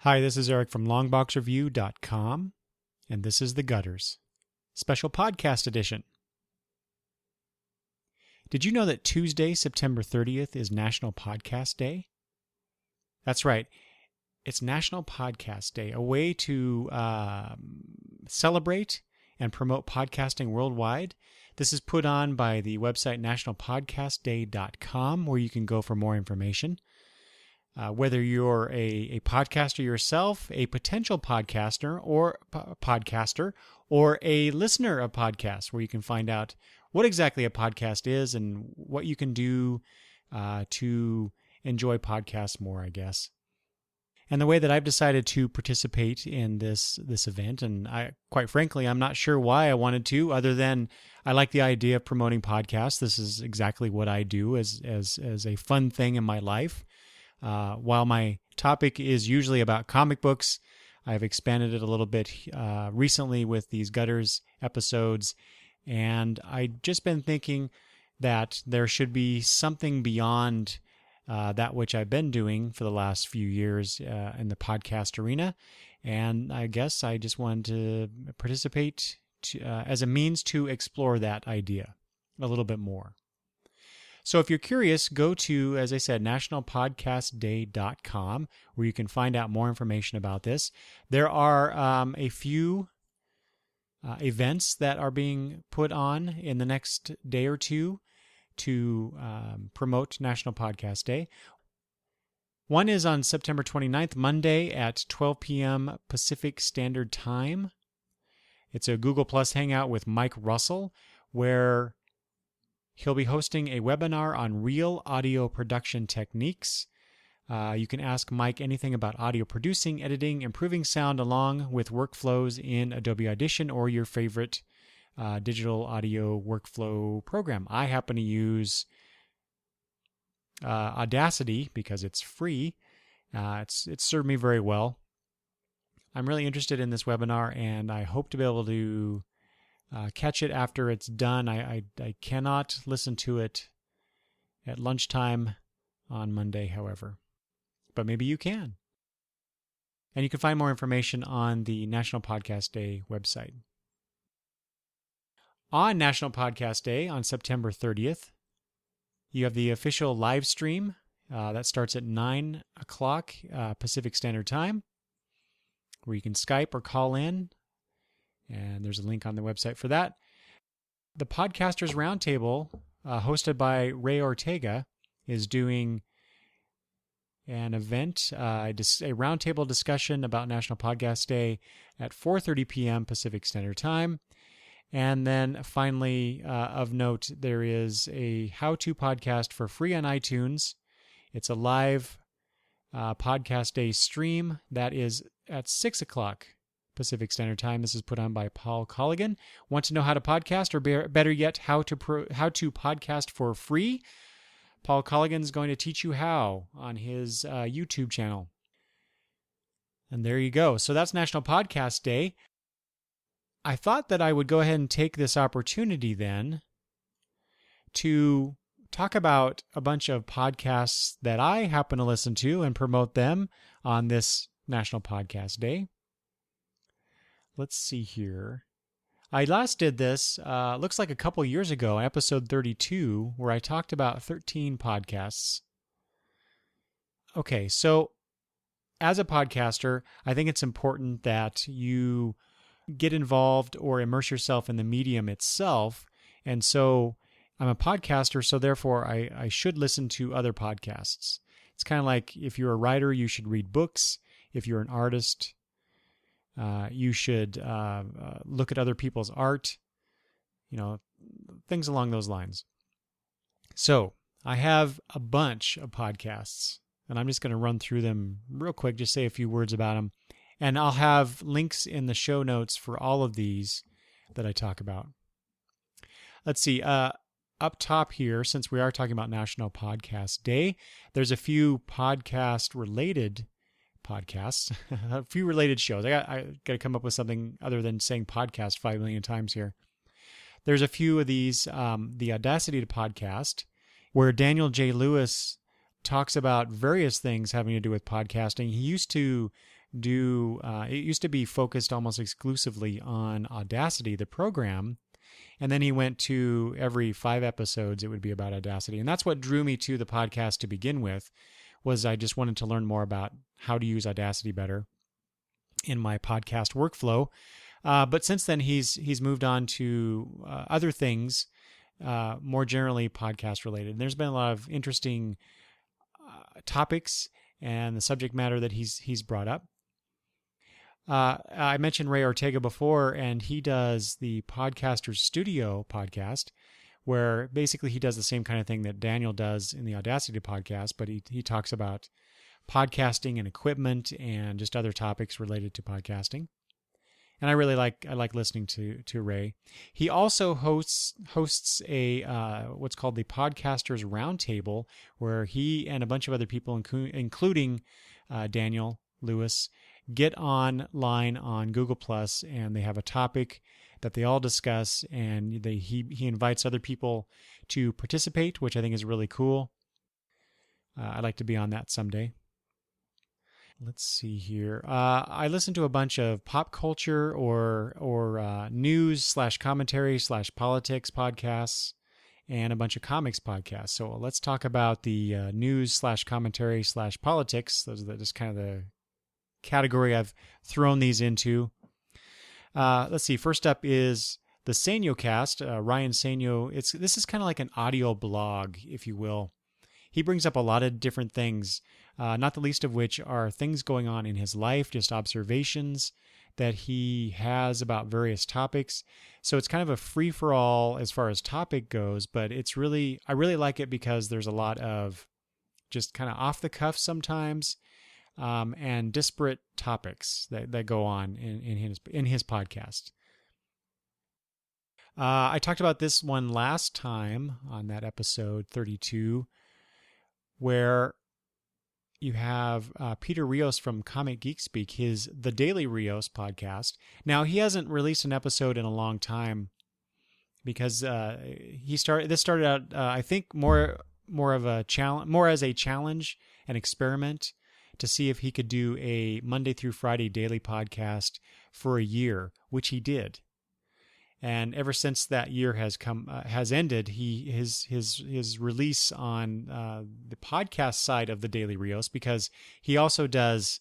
Hi, this is Eric from longboxreview.com, and this is The Gutters, special podcast edition. Did you know that Tuesday, September 30th is National Podcast Day? That's right. It's National Podcast Day, a way to celebrate and promote podcasting worldwide. This is put on by the website nationalpodcastday.com, where you can go for more information. Whether you're a podcaster yourself, a potential podcaster, or a listener of podcasts, where you can find out what exactly a podcast is and what you can do to enjoy podcasts more, I guess. And the way that I've decided to participate in this event, and quite frankly, I'm not sure why I wanted to, other than I like the idea of promoting podcasts. This is exactly what I do as a fun thing in my life. While my topic is usually about comic books, I've expanded it a little bit recently with these Gutters episodes, and I've just been thinking that there should be something beyond that which I've been doing for the last few years in the podcast arena, and I guess I just wanted to participate as a means to explore that idea a little bit more. So if you're curious, go to, as I said, nationalpodcastday.com, where you can find out more information about this. There are a few events that are being put on in the next day or two to promote National Podcast Day. One is on September 29th, Monday at 12 p.m. Pacific Standard Time. It's a Google Plus Hangout with Mike Russell, where he'll be hosting a webinar on real audio production techniques. You can ask Mike anything about audio producing, editing, improving sound, along with workflows in Adobe Audition or your favorite digital audio workflow program. I happen to use Audacity because it's free. It's served me very well. I'm really interested in this webinar, and I hope to be able to catch it after it's done. I cannot listen to it at lunchtime on Monday, however. But maybe you can. And you can find more information on the National Podcast Day website. On National Podcast Day, on September 30th, you have the official live stream. That starts at 9 o'clock Pacific Standard Time, where you can Skype or call in. And there's a link on the website for that. The Podcasters Roundtable, hosted by Ray Ortega, is doing an event, a roundtable discussion about National Podcast Day at 4:30 p.m. Pacific Standard Time. And then finally, of note, there is a how-to podcast for free on iTunes. It's a live podcast day stream that is at 6 o'clock Pacific Standard Time. This is put on by Paul Colligan. Want to know how to podcast, or better yet, how to podcast for free? Paul Colligan is going to teach you how on his YouTube channel. And there you go. So that's National Podcast Day. I thought that I would go ahead and take this opportunity then to talk about a bunch of podcasts that I happen to listen to and promote them on this National Podcast Day. Let's see here. I last did this, looks like a couple years ago, episode 32, where I talked about 13 podcasts. Okay, so as a podcaster, I think it's important that you get involved or immerse yourself in the medium itself. And so I'm a podcaster, so therefore I should listen to other podcasts. It's kind of like if you're a writer, you should read books. If you're an artist, you should look at other people's art, things along those lines. So I have a bunch of podcasts, and I'm just going to run through them real quick, just say a few words about them. And I'll have links in the show notes for all of these that I talk about. Let's see. Up top here, since we are talking about National Podcast Day, there's a few podcast-related podcasts, a few related shows. I got to come up with something other than saying podcast 5 million times here. There's a few of these, the Audacity to Podcast, where Daniel J. Lewis talks about various things having to do with podcasting. He used to do, it used to be focused almost exclusively on Audacity, the program. And then he went to every 5 episodes, it would be about Audacity. And that's what drew me to the podcast to begin with, was I just wanted to learn more about how to use Audacity better in my podcast workflow. But since then, he's moved on to other things, more generally podcast related. And there's been a lot of interesting topics and the subject matter that he's brought up. I mentioned Ray Ortega before, and he does the Podcasters Studio podcast, where basically he does the same kind of thing that Daniel does in the Audacity podcast, but he talks about podcasting and equipment and just other topics related to podcasting. And I like listening to Ray. He also hosts a what's called the Podcasters Roundtable, where he and a bunch of other people, including Daniel Lewis, get online on Google Plus, and they have a topic that they all discuss, and he invites other people to participate, which I think is really cool. I'd like to be on that someday. Let's see here. I listen to a bunch of pop culture or news / commentary / politics podcasts, and a bunch of comics podcasts. So let's talk about the news / commentary / politics. Those are just kind of the category I've thrown these into. Let's see. First up is the Sainio Cast. Ryan Sainio. This is kind of like an audio blog, if you will. He brings up a lot of different things, not the least of which are things going on in his life, just observations that he has about various topics. So it's kind of a free-for-all as far as topic goes, but I really like it because there's a lot of just kind of off the cuff sometimes, and disparate topics that go on in his podcast. I talked about this one last time on that episode 32, where you have Peter Rios from Comic Geek Speak, the Daily Rios podcast. Now, he hasn't released an episode in a long time because this started out I think more of a challenge, more as a challenge, an experiment to see if he could do a Monday through Friday daily podcast for a year, which he did. And ever since that year has ended, his release on the podcast side of the Daily Rios, because he also does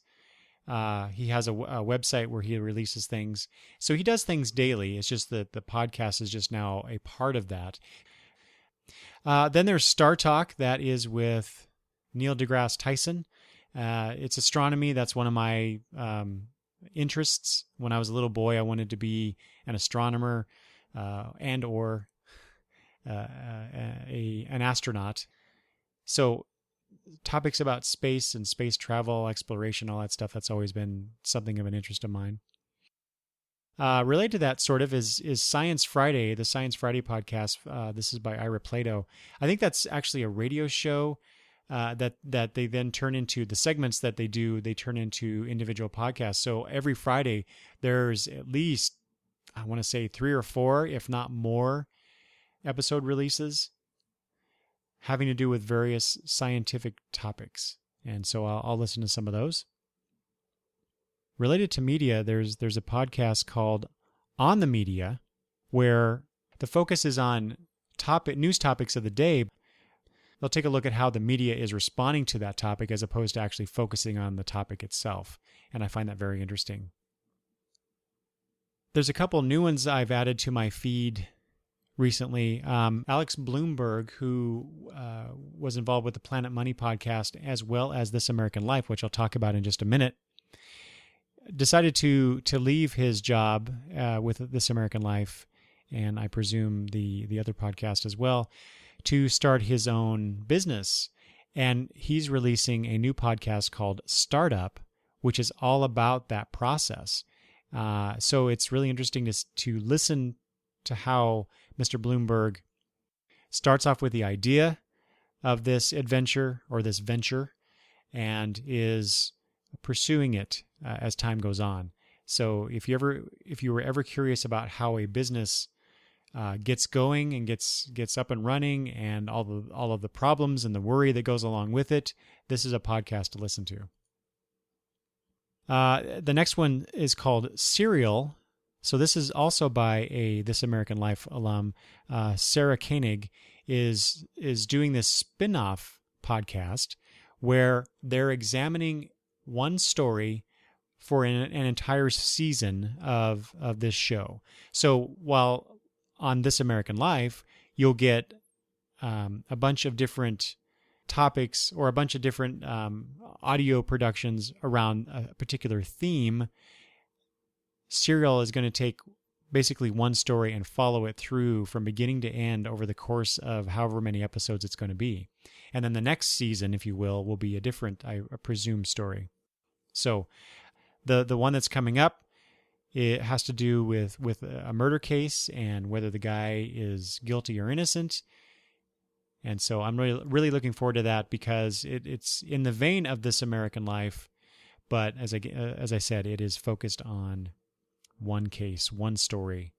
he has a website where he releases things. So he does things daily. It's just that the podcast is just now a part of that. Then there's Star Talk, that is with Neil deGrasse Tyson. It's astronomy. That's one of my interests. When I was a little boy, I wanted to be an astronomer and or an astronaut. So topics about space and space travel, exploration, all that stuff, that's always been something of an interest of mine. Related to that sort of is Science Friday, the Science Friday podcast. This is by Ira Plato. I think that's actually a radio show that they then turn into, the segments that they do, they turn into individual podcasts. So every Friday, there's at least, I want to say 3 or 4, if not more, episode releases having to do with various scientific topics. And so I'll listen to some of those. Related to media, there's a podcast called On the Media, where the focus is on news topics of the day. They'll take a look at how the media is responding to that topic as opposed to actually focusing on the topic itself. And I find that very interesting. There's a couple new ones I've added to my feed recently. Alex Bloomberg, who was involved with the Planet Money podcast as well as This American Life, which I'll talk about in just a minute, decided to leave his job with This American Life, and I presume the other podcast as well, to start his own business. And he's releasing a new podcast called Startup, which is all about that process. So it's really interesting to listen to how Mr. Bloomberg starts off with the idea of this adventure or this venture and is pursuing it as time goes on. So if you were ever curious about how a business gets going and gets up and running, and all of the problems and the worry that goes along with it, this is a podcast to listen to. The next one is called Serial. So this is also by a This American Life alum. Sarah Koenig is doing this spin-off podcast where they're examining one story for an entire season of this show. So while on This American Life, you'll get a bunch of different topics or a bunch of different audio productions around a particular theme, Serial is going to take basically one story and follow it through from beginning to end over the course of however many episodes it's going to be. And then the next season, if you will be a different, I presume, story. So the one that's coming up, it has to do with a murder case and whether the guy is guilty or innocent. And so I'm really looking forward to that because it's in the vein of This American Life, but as I said, it is focused on one case, one story.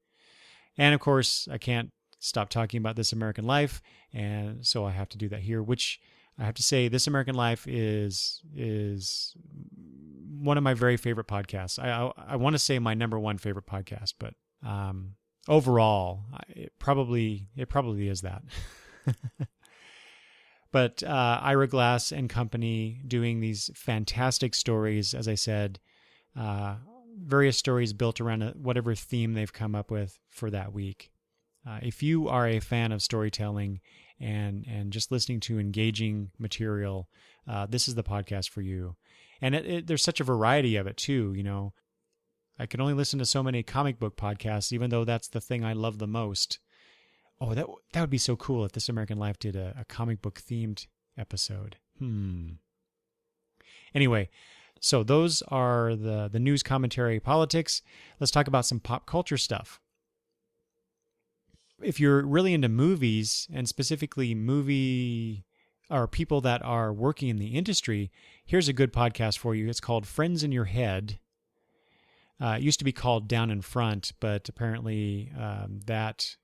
And of course, I can't stop talking about This American Life, and so I have to do that here, which I have to say This American Life is one of my very favorite podcasts. I want to say my number one favorite podcast, but overall, it probably is that. But Ira Glass and company doing these fantastic stories, as I said, various stories built around whatever theme they've come up with for that week. If you are a fan of storytelling and just listening to engaging material, this is the podcast for you. And there's such a variety of it too. You know, I can only listen to so many comic book podcasts, even though that's the thing I love the most. Oh, that would be so cool if This American Life did a comic book themed episode. Anyway, so those are the news, commentary, politics. Let's talk about some pop culture stuff. If you're really into movies, and specifically people that are working in the industry, here's a good podcast for you. It's called Friends in Your Head. It used to be called Down in Front, but apparently that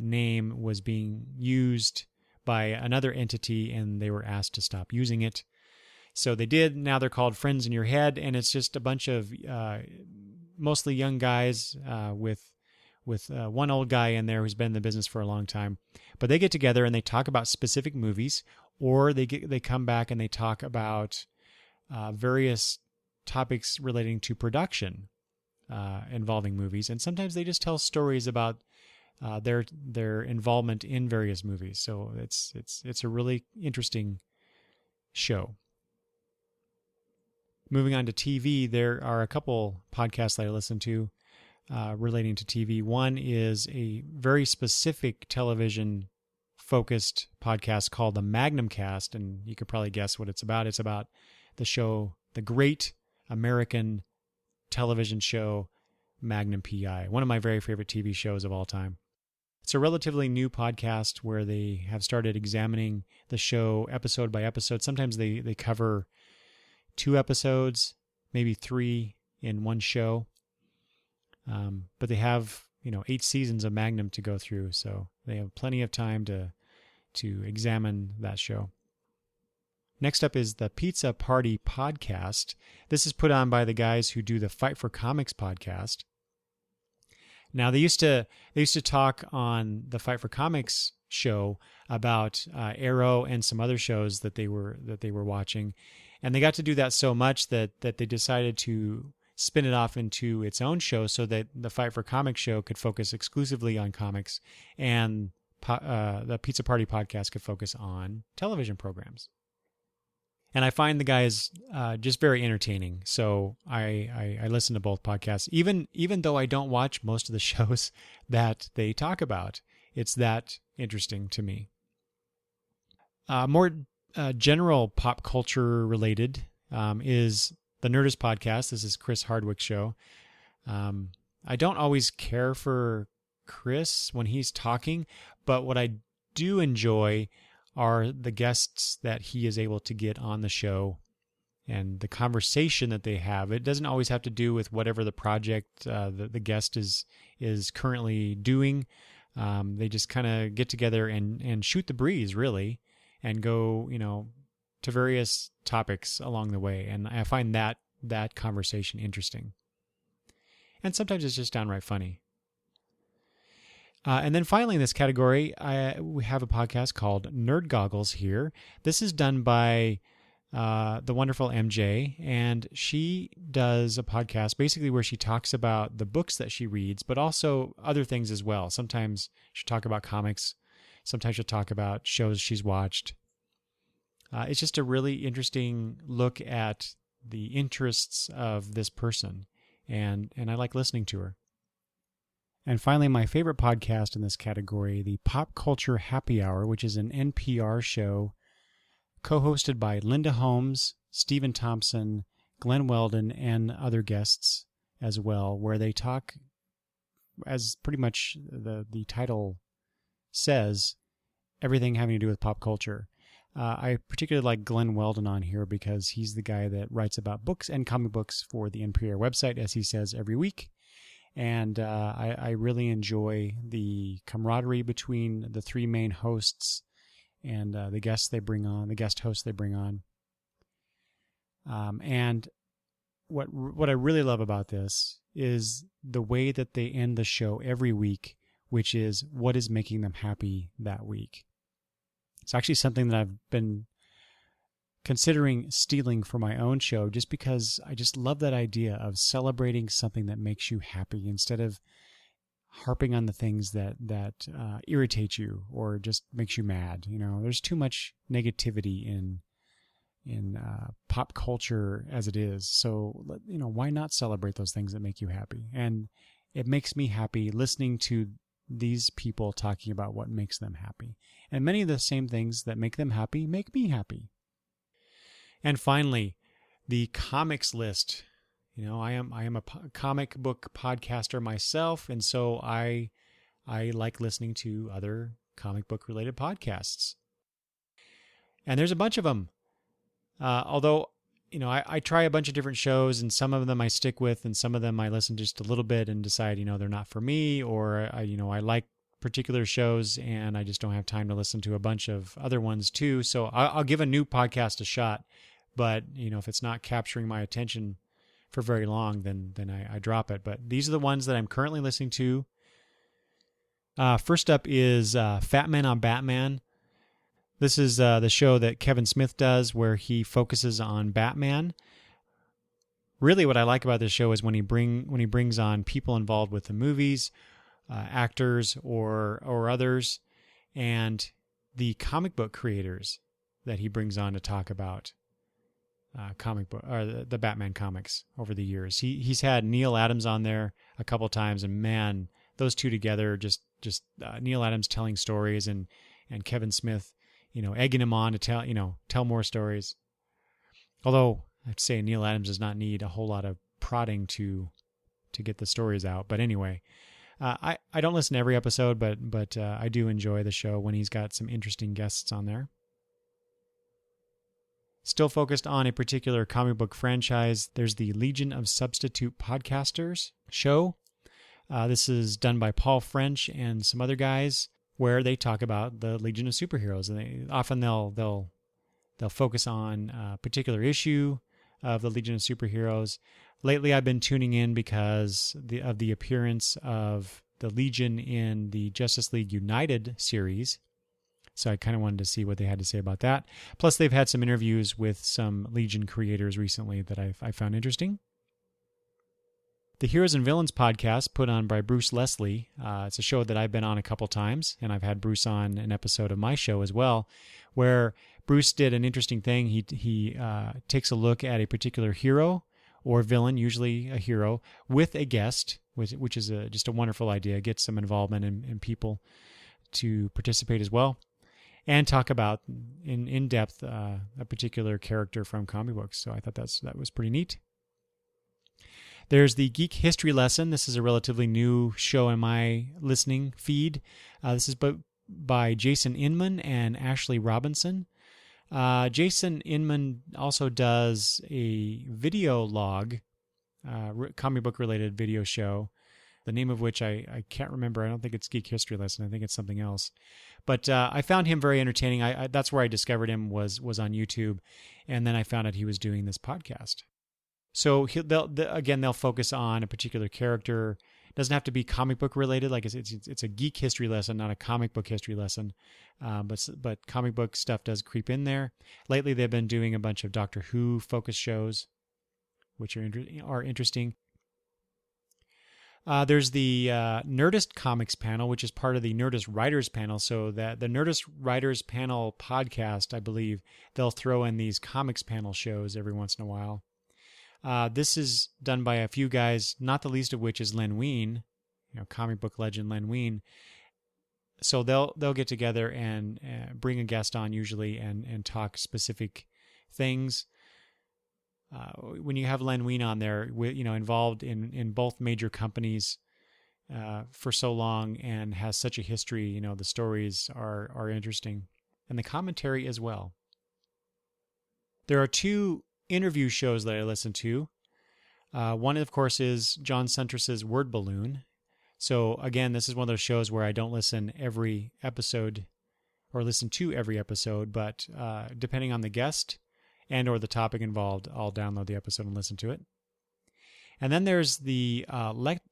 name was being used by another entity, and they were asked to stop using it. So they did. Now they're called Friends in Your Head, and it's just a bunch of mostly young guys with one old guy in there who's been in the business for a long time. But they get together and they talk about specific movies, or they come back and they talk about various topics relating to production involving movies. And sometimes they just tell stories about their involvement in various movies. So it's a really interesting show. Moving on to TV, there are a couple podcasts that I listen to relating to TV. One is a very specific television-focused podcast called the Magnum Cast, and you could probably guess what it's about. It's about the show, the great American television show, Magnum P.I., one of my very favorite TV shows of all time. It's a relatively new podcast where they have started examining the show episode by episode. Sometimes they cover 2 episodes, maybe 3 in one show. But they have, 8 seasons of Magnum to go through, so they have plenty of time to examine that show. Next up is the Pizza Party Podcast. This is put on by the guys who do the Fight for Comics podcast. Now they used to talk on the Fight for Comics show about Arrow and some other shows that they were watching, and they got to do that so much that they decided to spin it off into its own show so that the Fight for Comics show could focus exclusively on comics, and the Pizza Party Podcast could focus on television programs. And I find the guys just very entertaining. So I listen to both podcasts, even though I don't watch most of the shows that they talk about. It's that interesting to me. More general pop culture related is the Nerdist Podcast. This is Chris Hardwick's show. I don't always care for Chris when he's talking, but what I do enjoy are the guests that he is able to get on the show and the conversation that they have. It doesn't always have to do with whatever the project the guest is currently doing. They just kind of get together and shoot the breeze, really, and go, to various topics along the way. And I find that that conversation interesting. And sometimes it's just downright funny. And then finally in this category, we have a podcast called Nerd Goggles here. This is done by the wonderful MJ, and she does a podcast basically where she talks about the books that she reads, but also other things as well. Sometimes she'll talk about comics. Sometimes she'll talk about shows she's watched. It's just a really interesting look at the interests of this person, and I like listening to her. And finally, my favorite podcast in this category, the Pop Culture Happy Hour, which is an NPR show co-hosted by Linda Holmes, Stephen Thompson, Glenn Weldon, and other guests as well, where they talk, as pretty much the title says, everything having to do with pop culture. I particularly like Glenn Weldon on here because he's the guy that writes about books and comic books for the NPR website, as he says every week. And I really enjoy the camaraderie between the three main hosts and the guests they bring on, the guest hosts they bring on. And what I really love about this is the way that they end the show every week, which is what is making them happy that week. It's actually something that I've been considering stealing for my own show, just because I just love that idea of celebrating something that makes you happy instead of harping on the things that irritate you or just makes you mad. You know, there's too much negativity in pop culture as it is. So, you know, why not celebrate those things that make you happy? And it makes me happy listening to these people talking about what makes them happy. And many of the same things that make them happy make me happy. And finally, the comics list. You know, I am a comic book podcaster myself, and so I like listening to other comic book related podcasts. And there's a bunch of them. Although, you know, I try a bunch of different shows, and some of them I stick with, and some of them I listen to just a little bit and decide, you know, they're not for me, or I like particular shows and I just don't have time to listen to a bunch of other ones too. So I'll give a new podcast a shot, but you know, if it's not capturing my attention for very long, then I drop it. But these are the ones that I'm currently listening to. First up is Fat Man on Batman. This is the show that Kevin Smith does where he focuses on Batman. Really what I like about this show is when he brings on people involved with the movies, actors or others, and the comic book creators that he brings on to talk about comic book or the Batman comics over the years. He's had Neil Adams on there a couple times, and man, those two together, just Neil Adams telling stories and Kevin Smith, you know, egging him on to tell more stories. Although I'd say Neil Adams does not need a whole lot of prodding to get the stories out. But anyway, I don't listen to every episode, but I do enjoy the show when he's got some interesting guests on there. Still focused on a particular comic book franchise, there's the Legion of Substitute Podcasters show. This is done by Paul French and some other guys, where they talk about the Legion of Superheroes, and they'll focus on a particular issue of the Legion of Superheroes. Lately, I've been tuning in because of the appearance of the Legion in the Justice League United series. So I kind of wanted to see what they had to say about that. Plus, they've had some interviews with some Legion creators recently that I found interesting. The Heroes and Villains podcast, put on by Bruce Leslie. It's a show that I've been on a couple times, and I've had Bruce on an episode of my show as well, where Bruce did an interesting thing. He takes a look at a particular hero or villain, usually a hero, with a guest, which is just a wonderful idea. Get some involvement and people to participate as well, and talk about in depth a particular character from comic books. So I thought that was pretty neat. There's the Geek History Lesson. This is a relatively new show in my listening feed. This is by Jason Inman and Ashley Robinson. Jason Inman also does a video log, comic book related video show, the name of which I can't remember. I don't think it's Geek History Lesson. I think it's something else. But I found him very entertaining. That's where I discovered him was on YouTube, and then I found out he was doing this podcast. So they'll focus on a particular character. It doesn't have to be comic book related. Like it's a geek history lesson, not a comic book history lesson. But comic book stuff does creep in there. Lately, they've been doing a bunch of Doctor Who focus shows, which are interesting. There's the Nerdist Comics panel, which is part of the Nerdist Writers panel. So that the Nerdist Writers panel podcast, I believe, they'll throw in these comics panel shows every once in a while. This is done by a few guys, not the least of which is Len Wein, comic book legend Len Wein. So they'll get together and bring a guest on usually and talk specific things. When you have Len Wein on there, involved in both major companies for so long and has such a history, the stories are interesting, and the commentary as well. There are two interview shows that I listen to. One, of course, is John Suntress's Word Balloon. So again, this is one of those shows where I don't listen every episode or listen to every episode, but depending on the guest and or the topic involved, I'll download the episode and listen to it. And then there's the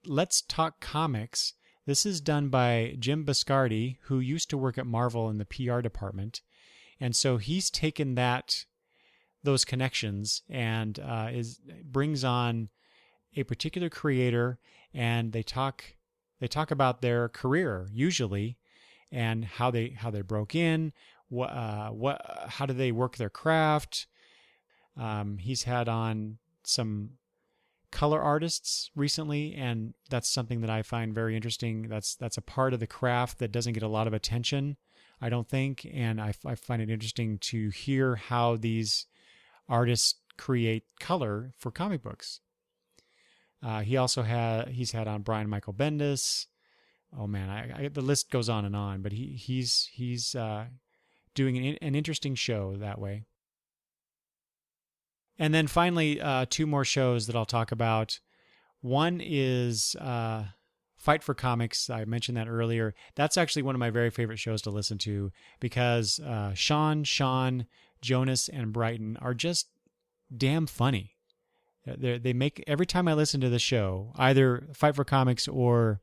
Let's Talk Comics. This is done by Jim Biscardi, who used to work at Marvel in the PR department. And so he's taken those connections and brings on a particular creator, and they talk about their career usually, and how they broke in, how do they work their craft. He's had on some color artists recently, and that's something that I find very interesting. That's a part of the craft that doesn't get a lot of attention, I don't think, and I find it interesting to hear how these artists create color for comic books. He's had on Brian Michael Bendis. Oh man, the list goes on and on, but he's doing an interesting show that way. And then finally, two more shows that I'll talk about. One is Fight for Comics. I mentioned that earlier. That's actually one of my very favorite shows to listen to because Sean, Jonas, and Brighton are just damn funny. They make, every time I listen to the show, either Fight for Comics or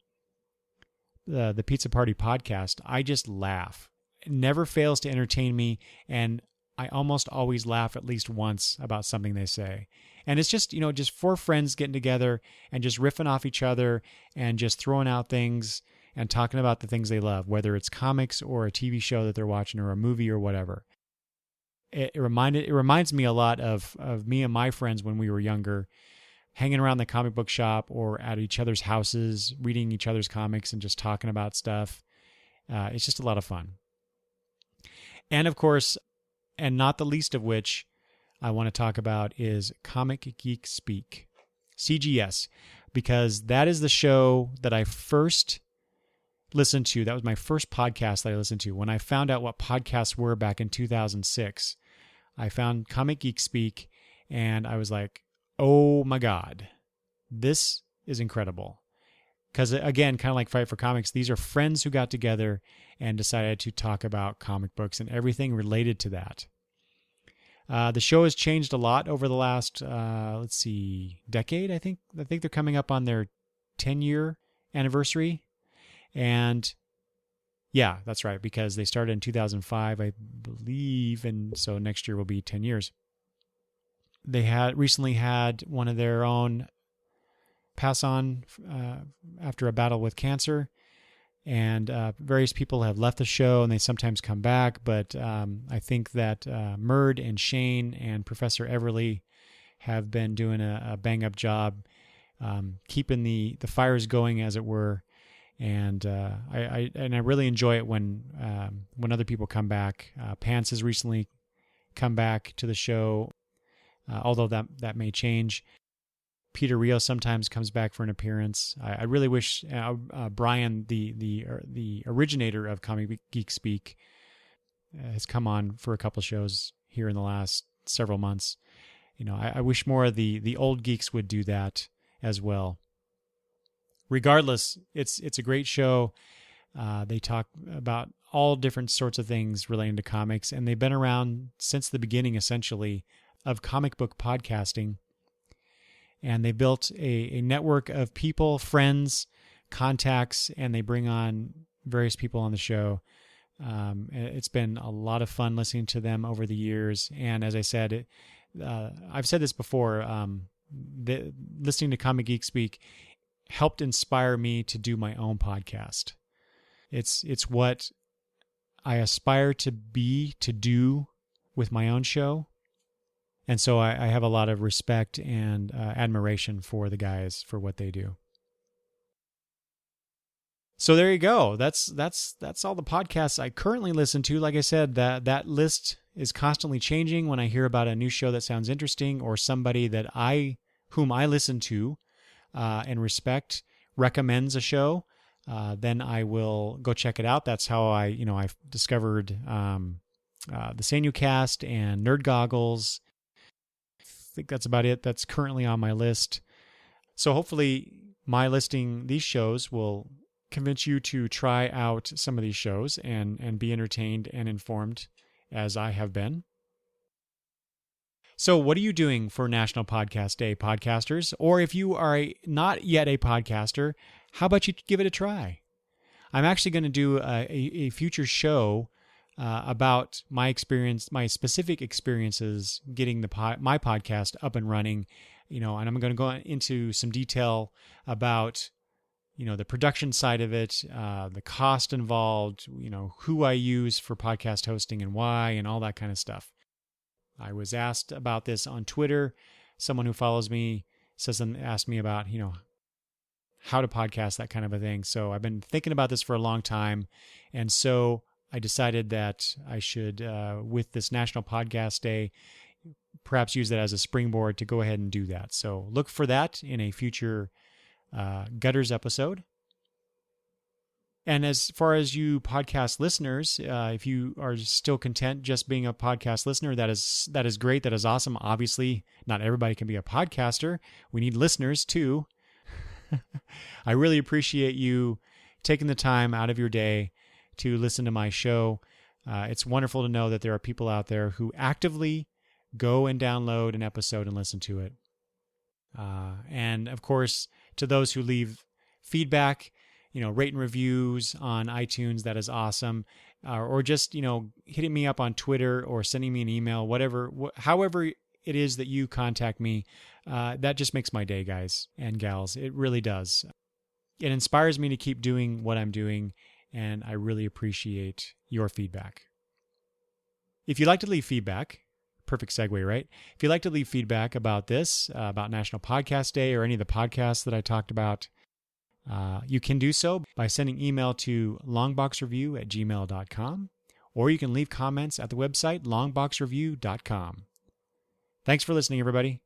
the Pizza Party podcast, I just laugh. It never fails to entertain me, and I almost always laugh at least once about something they say. And it's just, just four friends getting together and just riffing off each other and just throwing out things and talking about the things they love, whether it's comics or a TV show that they're watching or a movie or whatever. It reminds me a lot of me and my friends when we were younger, hanging around the comic book shop or at each other's houses, reading each other's comics and just talking about stuff. It's just a lot of fun. And of course, and not the least of which I want to talk about is Comic Geek Speak, CGS, because that is the show that I first listened to. That was my first podcast that I listened to. When I found out what podcasts were back in 2006, I found Comic Geek Speak, and I was like, oh my God, this is incredible. Because again, kind of like Fight for Comics, these are friends who got together and decided to talk about comic books and everything related to that. The show has changed a lot over the last, decade, I think. I think they're coming up on their 10-year anniversary. And yeah, that's right, because they started in 2005, I believe, and so next year will be 10 years. They had recently had one of their own pass on after a battle with cancer, and various people have left the show and they sometimes come back, but I think that Murd and Shane and Professor Everly have been doing a bang-up job keeping the fires going, as it were, and I really enjoy it when other people come back. Pants has recently come back to the show, although that may change. Peter Rio sometimes comes back for an appearance. I really wish Brian, the originator of Comic Geek Speak, has come on for a couple shows here in the last several months. I wish more of the old geeks would do that as well. Regardless, it's a great show. They talk about all different sorts of things relating to comics, and they've been around since the beginning, essentially, of comic book podcasting. And they built a network of people, friends, contacts, and they bring on various people on the show. It's been a lot of fun listening to them over the years. And as I said, I've said this before, listening to Comic Geek Speak helped inspire me to do my own podcast. It's what I aspire to do with my own show. And so I have a lot of respect and admiration for the guys for what they do. So there you go. That's all the podcasts I currently listen to. Like I said, that list is constantly changing. When I hear about a new show that sounds interesting, or somebody whom I listen to and respect recommends a show, then I will go check it out. That's how I've discovered the SeinuCast and Nerd Goggles. I think that's about it. That's currently on my list. So hopefully my listing these shows will convince you to try out some of these shows and be entertained and informed as I have been. So what are you doing for National Podcast Day, podcasters? Or if you are not yet a podcaster, how about you give it a try? I'm actually going to do a future show about my experience, my specific experiences getting my podcast up and running, and I'm going to go into some detail about the production side of it, the cost involved, who I use for podcast hosting and why, and all that kind of stuff. I was asked about this on Twitter. Someone who follows me asked me about, how to podcast, that kind of a thing. So I've been thinking about this for a long time. And so I decided that I should, with this National Podcast Day, perhaps use that as a springboard to go ahead and do that. So look for that in a future Gutters episode. And as far as you podcast listeners, if you are still content just being a podcast listener, that is great. That is awesome. Obviously, not everybody can be a podcaster. We need listeners too. I really appreciate you taking the time out of your day to listen to my show. It's wonderful to know that there are people out there who actively go and download an episode and listen to it. And of course, to those who leave feedback, rate and reviews on iTunes, that is awesome. Or just, hitting me up on Twitter or sending me an email, however it is that you contact me, that just makes my day, guys and gals. It really does. It inspires me to keep doing what I'm doing, and I really appreciate your feedback. If you'd like to leave feedback, perfect segue, right? If you'd like to leave feedback about this, about National Podcast Day or any of the podcasts that I talked about, you can do so by sending email to longboxreview@gmail.com, or you can leave comments at the website longboxreview.com. Thanks for listening, everybody.